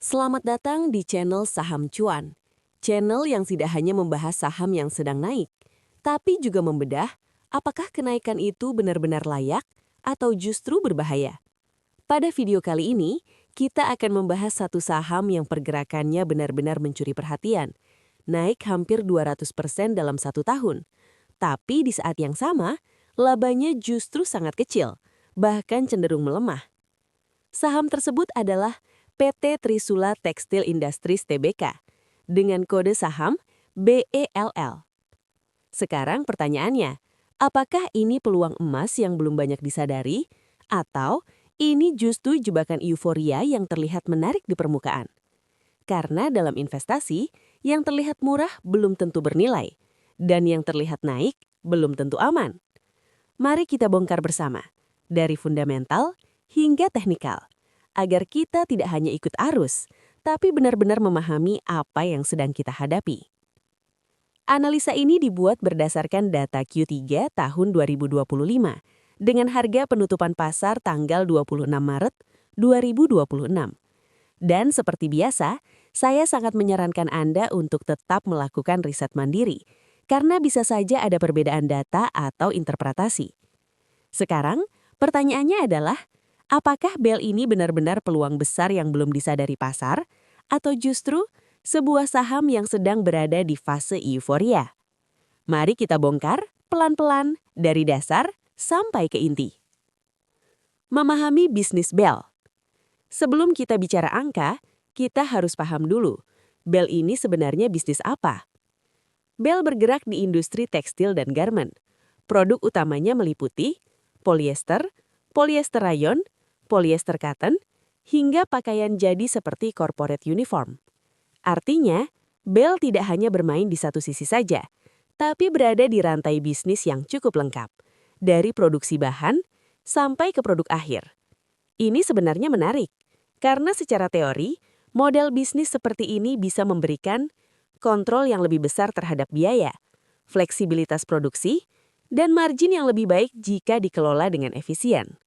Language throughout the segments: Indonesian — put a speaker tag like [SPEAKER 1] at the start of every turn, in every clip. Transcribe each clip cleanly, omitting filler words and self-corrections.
[SPEAKER 1] Selamat datang di channel Saham Cuan. Channel yang tidak hanya membahas saham yang sedang naik, tapi juga membedah apakah kenaikan itu benar-benar layak atau justru berbahaya. Pada video kali ini, kita akan membahas satu saham yang pergerakannya benar-benar mencuri perhatian, naik hampir 200% dalam satu tahun. Tapi di saat yang sama, labanya justru sangat kecil, bahkan cenderung melemah. Saham tersebut adalah PT Trisula Tekstil Industries Tbk dengan kode saham BELL. Sekarang pertanyaannya, apakah ini peluang emas yang belum banyak disadari atau ini justru jebakan euforia yang terlihat menarik di permukaan? Karena dalam investasi, yang terlihat murah belum tentu bernilai dan yang terlihat naik belum tentu aman. Mari kita bongkar bersama, dari fundamental hingga teknikal, agar kita tidak hanya ikut arus, tapi benar-benar memahami apa yang sedang kita hadapi. Analisa ini dibuat berdasarkan data Q3 tahun 2025 dengan harga penutupan pasar tanggal 26 Maret 2026. Dan seperti biasa, saya sangat menyarankan Anda untuk tetap melakukan riset mandiri, karena bisa saja ada perbedaan data atau interpretasi. Sekarang, pertanyaannya adalah, apakah BEL ini benar-benar peluang besar yang belum disadari pasar, atau justru sebuah saham yang sedang berada di fase euforia? Mari kita bongkar pelan-pelan dari dasar sampai ke inti. Memahami bisnis BEL. Sebelum kita bicara angka, kita harus paham dulu, BEL ini sebenarnya bisnis apa? BEL bergerak di industri tekstil dan garment. Produk utamanya meliputi polyester, polyester rayon, polyester cotton, hingga pakaian jadi seperti corporate uniform. Artinya, BEL tidak hanya bermain di satu sisi saja, tapi berada di rantai bisnis yang cukup lengkap, dari produksi bahan sampai ke produk akhir. Ini sebenarnya menarik, karena secara teori, model bisnis seperti ini bisa memberikan kontrol yang lebih besar terhadap biaya, fleksibilitas produksi, dan margin yang lebih baik jika dikelola dengan efisien.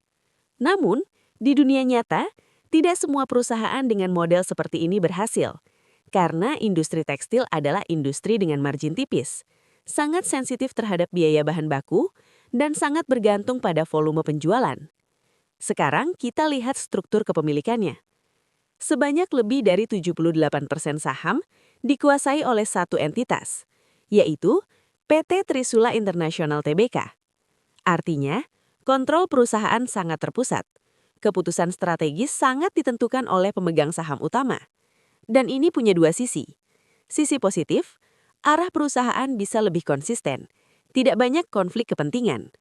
[SPEAKER 1] Namun, di dunia nyata, tidak semua perusahaan dengan model seperti ini berhasil, karena industri tekstil adalah industri dengan margin tipis, sangat sensitif terhadap biaya bahan baku, dan sangat bergantung pada volume penjualan. Sekarang kita lihat struktur kepemilikannya. Sebanyak lebih dari 78% saham dikuasai oleh satu entitas, yaitu PT Trisula International Tbk. Artinya, kontrol perusahaan sangat terpusat. Keputusan strategis sangat ditentukan oleh pemegang saham utama. Dan ini punya dua sisi. Sisi positif, arah perusahaan bisa lebih konsisten, tidak banyak konflik kepentingan.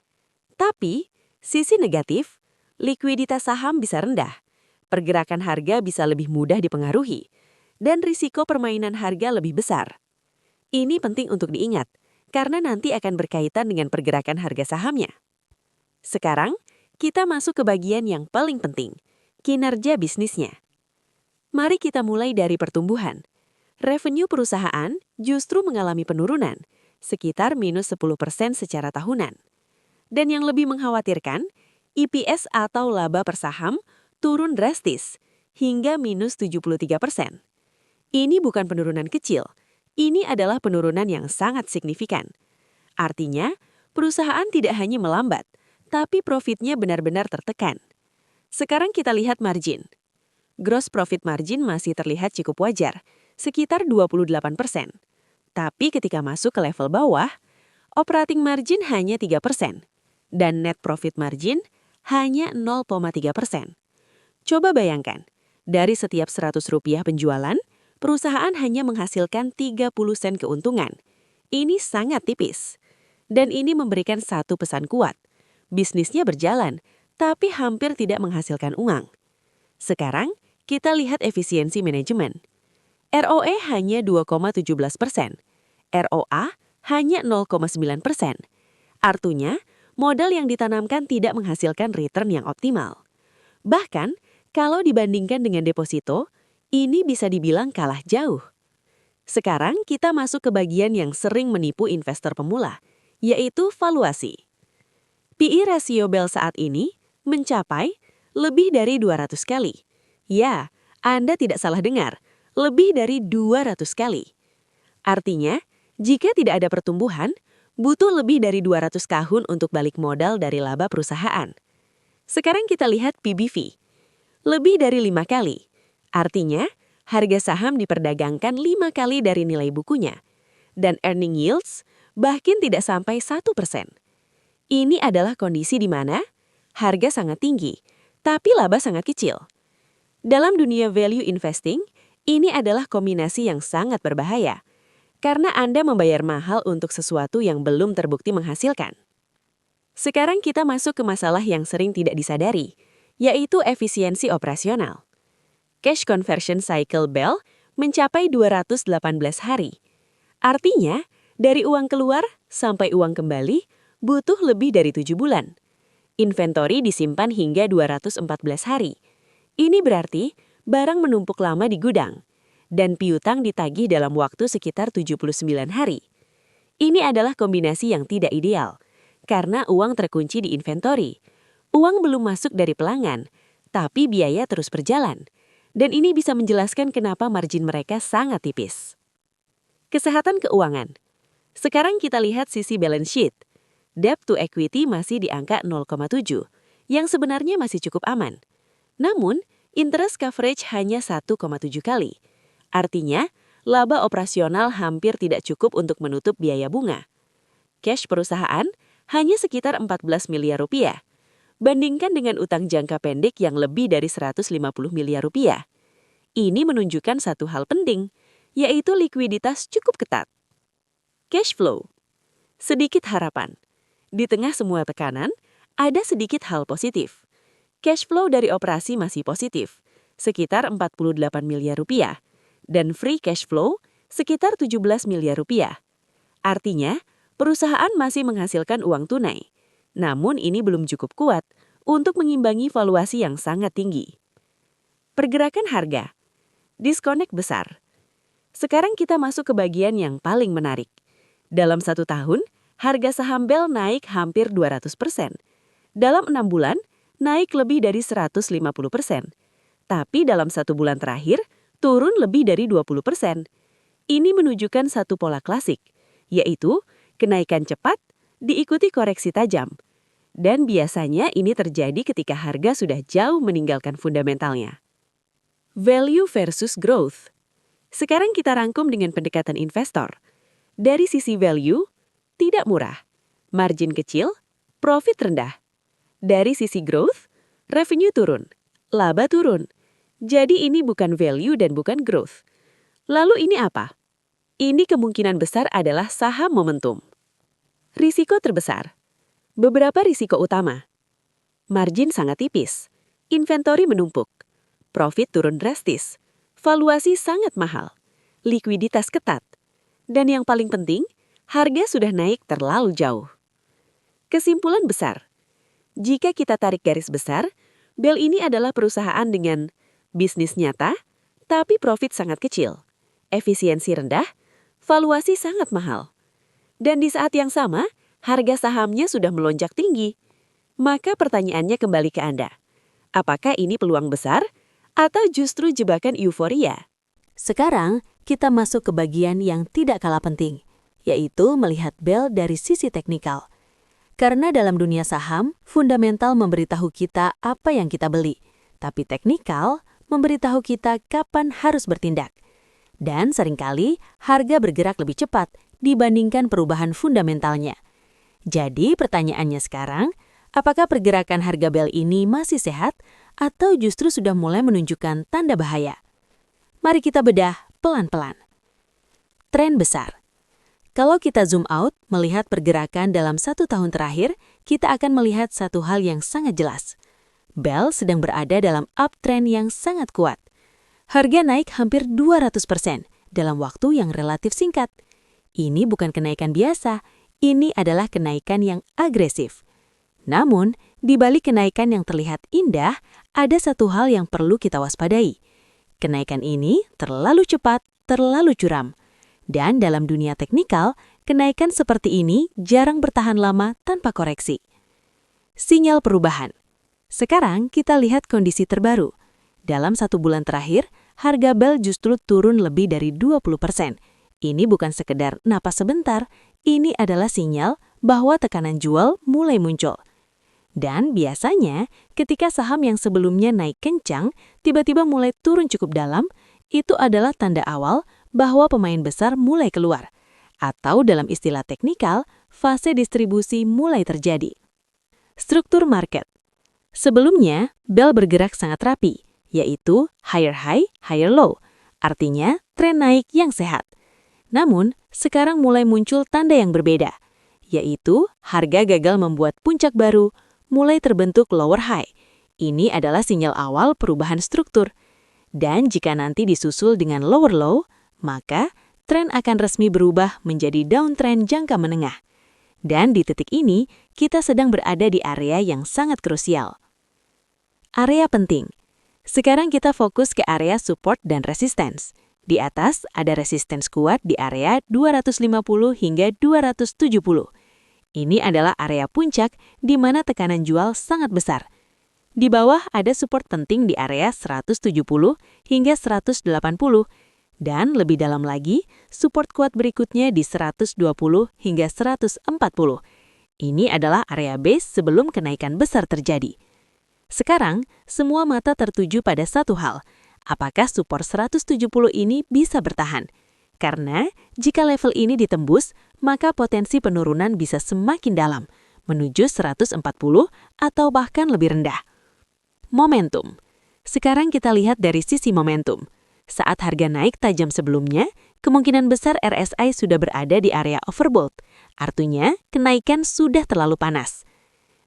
[SPEAKER 1] Tapi, sisi negatif, likuiditas saham bisa rendah, pergerakan harga bisa lebih mudah dipengaruhi, dan risiko permainan harga lebih besar. Ini penting untuk diingat, karena nanti akan berkaitan dengan pergerakan harga sahamnya. Sekarang, kita masuk ke bagian yang paling penting, kinerja bisnisnya. Mari kita mulai dari pertumbuhan. Revenue perusahaan justru mengalami penurunan, sekitar minus 10% secara tahunan. Dan yang lebih mengkhawatirkan, EPS atau laba per saham turun drastis, hingga minus 73%. Ini bukan penurunan kecil, ini adalah penurunan yang sangat signifikan. Artinya, perusahaan tidak hanya melambat, tapi profitnya benar-benar tertekan. Sekarang kita lihat margin. Gross profit margin masih terlihat cukup wajar, sekitar 28%. Tapi ketika masuk ke level bawah, operating margin hanya 3%, dan net profit margin hanya 0,3%. Coba bayangkan, dari setiap Rp100 penjualan, perusahaan hanya menghasilkan 30 sen keuntungan. Ini sangat tipis. Dan ini memberikan satu pesan kuat. Bisnisnya berjalan, tapi hampir tidak menghasilkan uang. Sekarang, kita lihat efisiensi manajemen. ROE hanya 2,17%. ROA hanya 0,9%. Artinya, modal yang ditanamkan tidak menghasilkan return yang optimal. Bahkan, kalau dibandingkan dengan deposito, ini bisa dibilang kalah jauh. Sekarang kita masuk ke bagian yang sering menipu investor pemula, yaitu valuasi. PE rasio BEL saat ini mencapai lebih dari 200 kali. Ya, Anda tidak salah dengar, lebih dari 200 kali. Artinya, jika tidak ada pertumbuhan, butuh lebih dari 200 tahun untuk balik modal dari laba perusahaan. Sekarang kita lihat PBV. Lebih dari 5 kali. Artinya, harga saham diperdagangkan 5 kali dari nilai bukunya. Dan earning yields bahkan tidak sampai 1%. Ini adalah kondisi di mana harga sangat tinggi, tapi laba sangat kecil. Dalam dunia value investing, ini adalah kombinasi yang sangat berbahaya. Karena Anda membayar mahal untuk sesuatu yang belum terbukti menghasilkan. Sekarang kita masuk ke masalah yang sering tidak disadari, yaitu efisiensi operasional. Cash conversion cycle Bell mencapai 218 hari. Artinya, dari uang keluar sampai uang kembali butuh lebih dari 7 bulan. Inventory disimpan hingga 214 hari. Ini berarti barang menumpuk lama di gudang, dan piutang ditagih dalam waktu sekitar 79 hari. Ini adalah kombinasi yang tidak ideal, karena uang terkunci di inventory. Uang belum masuk dari pelanggan, tapi biaya terus berjalan. Dan ini bisa menjelaskan kenapa margin mereka sangat tipis. Kesehatan keuangan. Sekarang kita lihat sisi balance sheet. Debt to equity masih di angka 0,7, yang sebenarnya masih cukup aman. Namun, interest coverage hanya 1,7 kali. Artinya, laba operasional hampir tidak cukup untuk menutup biaya bunga. Cash perusahaan hanya sekitar 14 miliar rupiah. Bandingkan dengan utang jangka pendek yang lebih dari 150 miliar rupiah. Ini menunjukkan satu hal penting, yaitu likuiditas cukup ketat. Cash flow. Sedikit harapan. Di tengah semua tekanan, ada sedikit hal positif. Cash flow dari operasi masih positif, sekitar 48 miliar rupiah, dan free cash flow sekitar 17 miliar rupiah. Artinya, perusahaan masih menghasilkan uang tunai. Namun ini belum cukup kuat untuk mengimbangi valuasi yang sangat tinggi. Pergerakan harga. Disconnect besar. Sekarang kita masuk ke bagian yang paling menarik. Dalam 1 tahun, harga saham Bell naik hampir 200%. Dalam 6 bulan, naik lebih dari 150%. Tapi dalam 1 bulan terakhir, turun lebih dari 20%. Ini menunjukkan satu pola klasik, yaitu kenaikan cepat diikuti koreksi tajam. Dan biasanya ini terjadi ketika harga sudah jauh meninggalkan fundamentalnya. Value versus growth. Sekarang kita rangkum dengan pendekatan investor. Dari sisi value, tidak murah, margin kecil, profit rendah. Dari sisi growth, revenue turun, laba turun. Jadi ini bukan value dan bukan growth. Lalu ini apa? Ini kemungkinan besar adalah saham momentum. Risiko terbesar. Beberapa risiko utama. Margin sangat tipis, inventory menumpuk, profit turun drastis, valuasi sangat mahal, likuiditas ketat. Dan yang paling penting, harga sudah naik terlalu jauh. Kesimpulan besar. Jika kita tarik garis besar, Bell ini adalah perusahaan dengan bisnis nyata, tapi profit sangat kecil, efisiensi rendah, valuasi sangat mahal. Dan di saat yang sama, harga sahamnya sudah melonjak tinggi. Maka pertanyaannya kembali ke Anda. Apakah ini peluang besar atau justru jebakan euforia? Sekarang, kita masuk ke bagian yang tidak kalah penting, yaitu melihat Bell dari sisi teknikal. Karena dalam dunia saham, fundamental memberitahu kita apa yang kita beli, tapi teknikal memberitahu kita kapan harus bertindak. Dan seringkali harga bergerak lebih cepat dibandingkan perubahan fundamentalnya. Jadi pertanyaannya sekarang, apakah pergerakan harga Bell ini masih sehat atau justru sudah mulai menunjukkan tanda bahaya? Mari kita bedah pelan-pelan. Tren besar. Kalau kita zoom out, melihat pergerakan dalam 1 tahun terakhir, kita akan melihat satu hal yang sangat jelas. Bell sedang berada dalam uptrend yang sangat kuat. Harga naik hampir 200% dalam waktu yang relatif singkat. Ini bukan kenaikan biasa, ini adalah kenaikan yang agresif. Namun, di balik kenaikan yang terlihat indah, ada satu hal yang perlu kita waspadai. Kenaikan ini terlalu cepat, terlalu curam. Dan dalam dunia teknikal, kenaikan seperti ini jarang bertahan lama tanpa koreksi. Sinyal perubahan. Sekarang kita lihat kondisi terbaru.
[SPEAKER 2] Dalam 1 bulan terakhir, harga Bell justru turun lebih dari 20%. Ini bukan sekedar napas sebentar, ini adalah sinyal bahwa tekanan jual mulai muncul. Dan biasanya, ketika saham yang sebelumnya naik kencang, tiba-tiba mulai turun cukup dalam, itu adalah tanda awal bahwa pemain besar mulai keluar. Atau dalam istilah teknikal, fase distribusi mulai terjadi. Struktur market. Sebelumnya, Bell bergerak sangat rapi, yaitu higher high, higher low. Artinya, tren naik yang sehat. Namun, sekarang mulai muncul tanda yang berbeda, yaitu harga gagal membuat puncak baru, mulai terbentuk lower high. Ini adalah sinyal awal perubahan struktur. Dan jika nanti disusul dengan lower low, maka tren akan resmi berubah menjadi downtrend jangka menengah. Dan di titik ini, kita sedang berada di area yang sangat krusial. Area penting. Sekarang kita fokus ke area support dan resistance. Di atas ada resistance kuat di area 250 hingga 270. Ini adalah area puncak di mana tekanan jual sangat besar. Di bawah ada support penting di area 170 hingga 180. Dan lebih dalam lagi, support kuat berikutnya di 120 hingga 140. Ini adalah area base sebelum kenaikan besar terjadi. Sekarang, semua mata tertuju pada satu hal. Apakah support 170 ini bisa bertahan? Karena jika level ini ditembus, maka potensi penurunan bisa semakin dalam, menuju 140 atau bahkan lebih rendah. Momentum. Sekarang kita lihat dari sisi momentum. Saat harga naik tajam sebelumnya, kemungkinan besar RSI sudah berada di area overbought. Artinya, kenaikan sudah terlalu panas.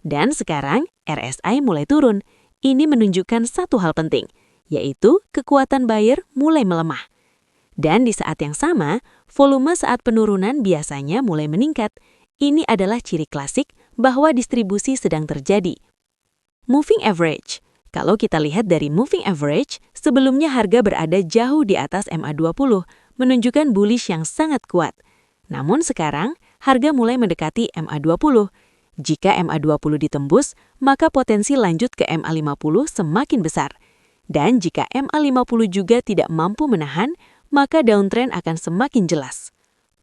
[SPEAKER 2] Dan sekarang, RSI mulai turun. Ini menunjukkan satu hal penting, yaitu kekuatan buyer mulai melemah. Dan di saat yang sama, volume saat penurunan biasanya mulai meningkat. Ini adalah ciri klasik bahwa distribusi sedang terjadi. Moving average. Kalau kita lihat dari moving average, sebelumnya harga berada jauh di atas MA20, menunjukkan bullish yang sangat kuat. Namun sekarang, harga mulai mendekati MA20. Jika MA20 ditembus, maka potensi lanjut ke MA50 semakin besar. Dan jika MA50 juga tidak mampu menahan, maka downtrend akan semakin jelas.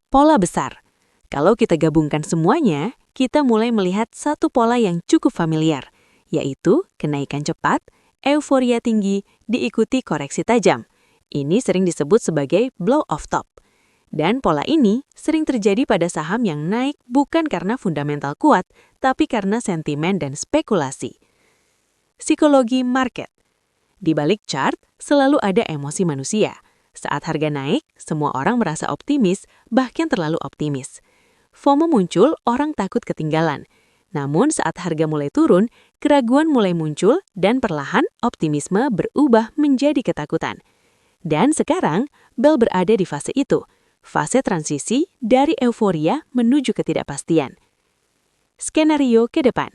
[SPEAKER 2] Pola besar. Kalau kita gabungkan semuanya, kita mulai melihat satu pola yang cukup familiar, yaitu kenaikan cepat, euforia tinggi, diikuti koreksi tajam. Ini sering disebut sebagai blow off top. Dan pola ini sering terjadi pada saham yang naik bukan karena fundamental kuat, tapi karena sentimen dan spekulasi. Psikologi market. Di balik chart, selalu ada emosi manusia. Saat harga naik, semua orang merasa optimis, bahkan terlalu optimis. FOMO muncul, orang takut ketinggalan. Namun saat harga mulai turun, keraguan mulai muncul dan perlahan optimisme berubah menjadi ketakutan. Dan sekarang, Bell berada di fase itu, fase transisi dari euforia menuju ketidakpastian. Skenario ke depan.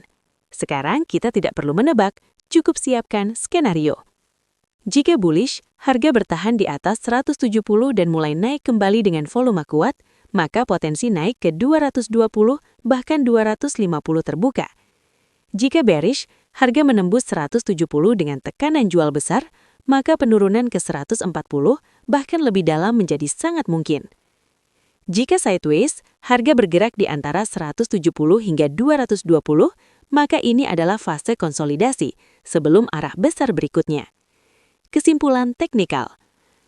[SPEAKER 2] Sekarang kita tidak perlu menebak, cukup siapkan skenario. Jika bullish, harga bertahan di atas 170 dan mulai naik kembali dengan volume kuat, maka potensi naik ke 220 bahkan 250 terbuka. Jika bearish, harga menembus 170 dengan tekanan jual besar, maka penurunan ke 140 bahkan lebih dalam menjadi sangat mungkin. Jika sideways, harga bergerak di antara 170 hingga 220, maka ini adalah fase konsolidasi sebelum arah besar berikutnya. Kesimpulan teknikal.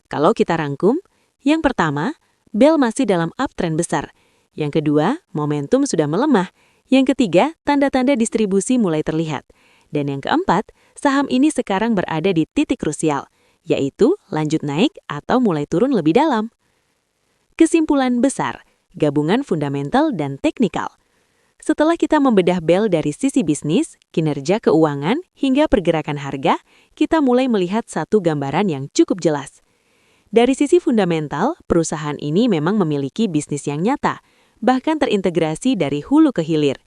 [SPEAKER 2] Kalau kita rangkum, yang pertama, Bell masih dalam uptrend besar. Yang kedua, momentum sudah melemah. Yang ketiga, tanda-tanda distribusi mulai terlihat. Dan yang keempat, saham ini sekarang berada di titik krusial, yaitu lanjut naik atau mulai turun lebih dalam. Kesimpulan besar, gabungan fundamental dan teknikal. Setelah kita membedah Bell dari sisi bisnis, kinerja keuangan, hingga pergerakan harga, kita mulai melihat satu gambaran yang cukup jelas. Dari sisi fundamental, perusahaan ini memang memiliki bisnis yang nyata, bahkan terintegrasi dari hulu ke hilir.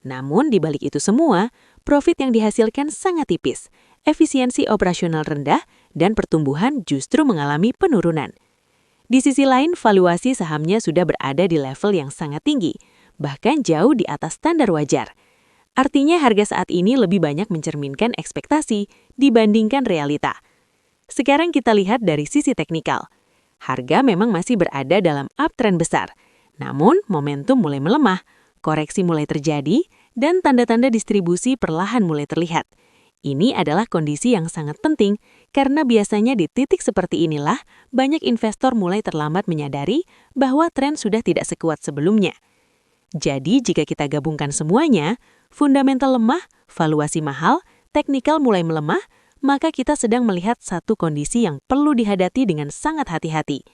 [SPEAKER 2] Namun di balik itu semua, profit yang dihasilkan sangat tipis, efisiensi operasional rendah, dan pertumbuhan justru mengalami penurunan. Di sisi lain, valuasi sahamnya sudah berada di level yang sangat tinggi, bahkan jauh di atas standar wajar. Artinya harga saat ini lebih banyak mencerminkan ekspektasi dibandingkan realita. Sekarang kita lihat dari sisi teknikal. Harga memang masih berada dalam uptrend besar. Namun, momentum mulai melemah, koreksi mulai terjadi, dan tanda-tanda distribusi perlahan mulai terlihat. Ini adalah kondisi yang sangat penting karena biasanya di titik seperti inilah banyak investor mulai terlambat menyadari bahwa tren sudah tidak sekuat sebelumnya. Jadi jika kita gabungkan semuanya, fundamental lemah, valuasi mahal, teknikal mulai melemah, maka kita sedang melihat satu kondisi yang perlu dihadapi dengan sangat hati-hati.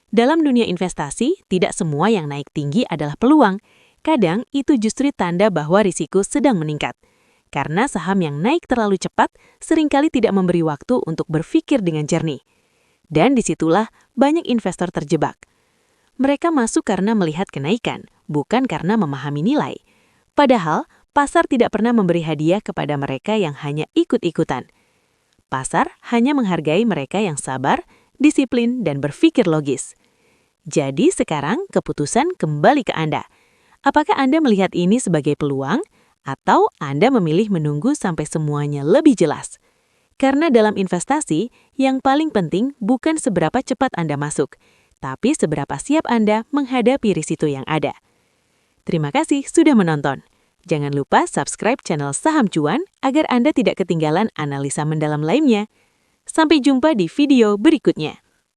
[SPEAKER 2] Dalam dunia investasi, tidak semua yang naik tinggi adalah peluang. Kadang itu justru tanda bahwa risiko sedang meningkat. Karena saham yang naik terlalu cepat seringkali tidak memberi waktu untuk berpikir dengan jernih. Dan disitulah banyak investor terjebak. Mereka masuk karena melihat kenaikan, bukan karena memahami nilai. Padahal, pasar tidak pernah memberi hadiah kepada mereka yang hanya ikut-ikutan. Pasar hanya menghargai mereka yang sabar, disiplin, dan berpikir logis. Jadi sekarang keputusan kembali ke Anda. Apakah Anda melihat ini sebagai peluang? Atau Anda memilih menunggu sampai semuanya lebih jelas? Karena dalam investasi, yang paling penting bukan seberapa cepat Anda masuk, tapi seberapa siap Anda menghadapi risiko yang ada. Terima kasih sudah menonton. Jangan lupa subscribe channel Saham Cuan agar Anda tidak ketinggalan analisa mendalam lainnya. Sampai jumpa di video berikutnya.